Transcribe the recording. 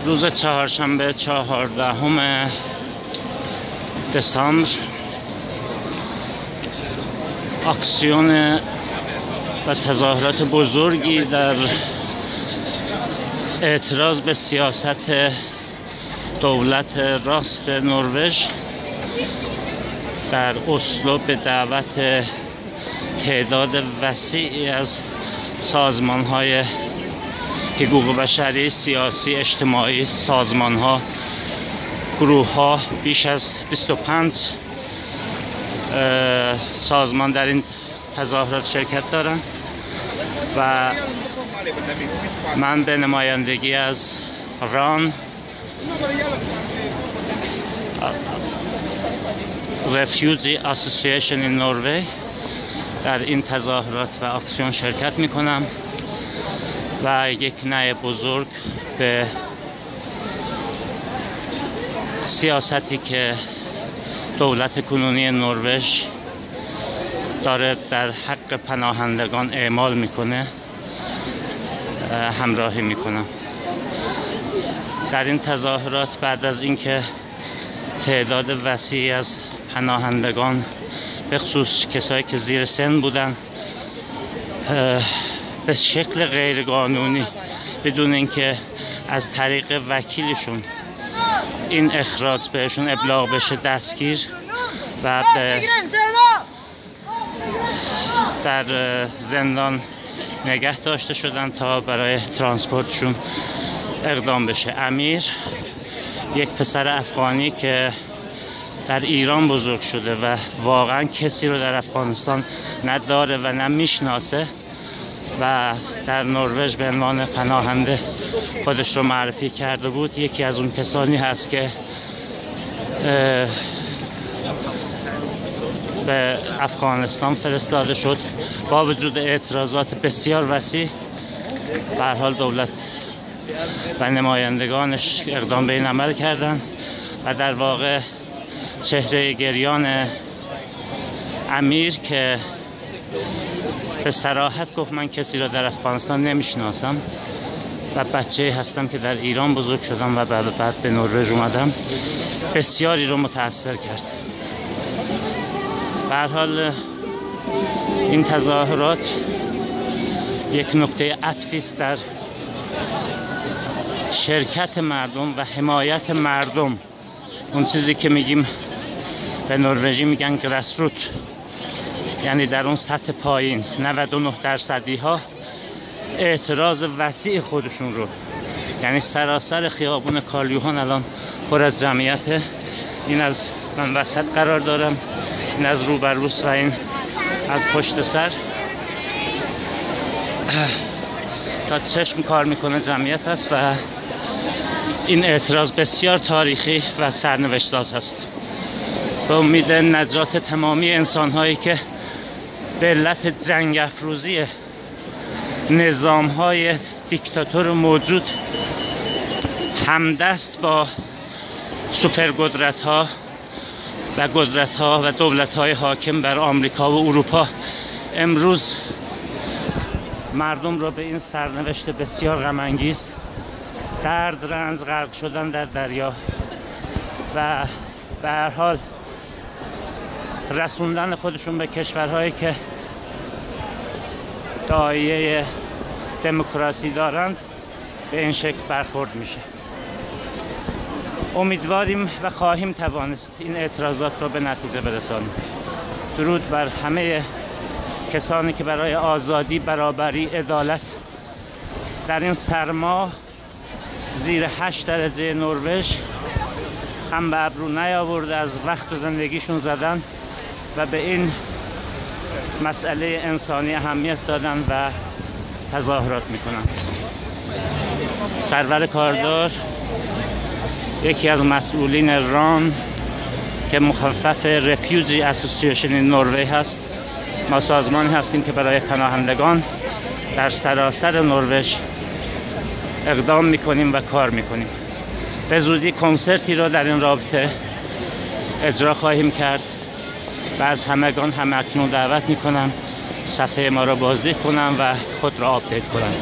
روز چهارشنبه 14 دسامبر اکسیون و تظاهرات بزرگی در اعتراض به سیاست دولت راست نروژ در اسلو به دعوت تعداد وسیعی از سازمان‌های حقوق بشری، سیاسی، اجتماعی، سازمان‌ها، گروه‌ها، بیش از 25 سازمان در این تظاهرات شرکت دارند و من به نمایندگی از ران رفیوجی اسوسییشن این نروژ در این تظاهرات و اکسیون شرکت می کنم و یک نه بزرگ به سیاستی که دولت کنونی نروژ داره در حق پناهندگان اعمال میکنه همراهی میکنم. در این تظاهرات بعد از اینکه تعداد وسیعی از پناهندگان به خصوص کسایی که زیر سن بودن به شکل غیرقانونی بدون اینکه از طریق وکیلشون این اخراج بهشون ابلاغ بشه دستگیر و در زندان نگه داشته شدن تا برای ترانسپورتشون اقدام بشه. امیر یک پسر افغانی که در ایران بزرگ شده و واقعا کسی رو در افغانستان نداره و نمیشناسه و در نروژ به عنوان پناهنده خودش رو معرفی کرده بود، یکی از اون کسانی هست که به افغانستان فرستاده شد. با وجود اعتراضات بسیار وسیع به هر حال دولت و نمایندگانش اقدام به این عمل کردند و در واقع چهره گریان امیر که به صراحت گفت من کسی را در افغانستان نمیشناسم و بچه هستم که در ایران بزرگ شدم و بعد به نروژ اومدم، بسیاری رو متاثر کرد. به هر حال این تظاهرات یک نقطه عطفی است در شرکت مردم و حمایت مردم، اون چیزی که میگیم به نروژی میگن گراسروت، یعنی در اون سطح پایین 99% ها اعتراض وسیع خودشون رو، یعنی سراسر خیابون کالیوهان الان پر از جمعیته. این از من وسط قرار دارم، این از روبروست و این از پشت سر تا چشم کار میکنه جمعیت هست و این اعتراض بسیار تاریخی و سرنوشت‌ساز هست. به امید نجات تمامی انسان‌هایی که به علت جنگ افروزی نظام‌های دیکتاتور موجود همدست با سوپرقدرت‌ها و قدرت‌ها و دولت‌های حاکم بر آمریکا و اروپا امروز مردم را به این سرنوشت بسیار غم‌انگیز، درد رنج غرق شدن در دریا و به هر حال رسوندن خودشون به کشورهایی که داعیه دموکراسی دارند به این شکل برخورد میشه. امیدواریم و خواهیم توانست این اعتراضات را به نتیجه برسانیم. درود بر همه کسانی که برای آزادی، برابری، عدالت در این سرما زیر 8 درجه نروژ هم به ابرو نیاورده از وقت و زندگیشون زدن و به این مسئله انسانی اهمیت دادن و تظاهرات میکنن. سرور کاردار یکی از مسئولین ران که مخفف رفیوجی اسوسییشن نروژ هست، ما سازمانی هستیم که برای پناهندگان در سراسر نروژ اقدام میکنیم و کار میکنیم. به زودی کنسرتی را در این رابطه اجرا خواهیم کرد و از همگان همکنون دعوت میکنم صفحه ما را بازدید کنم و خود را آپدیت کنم.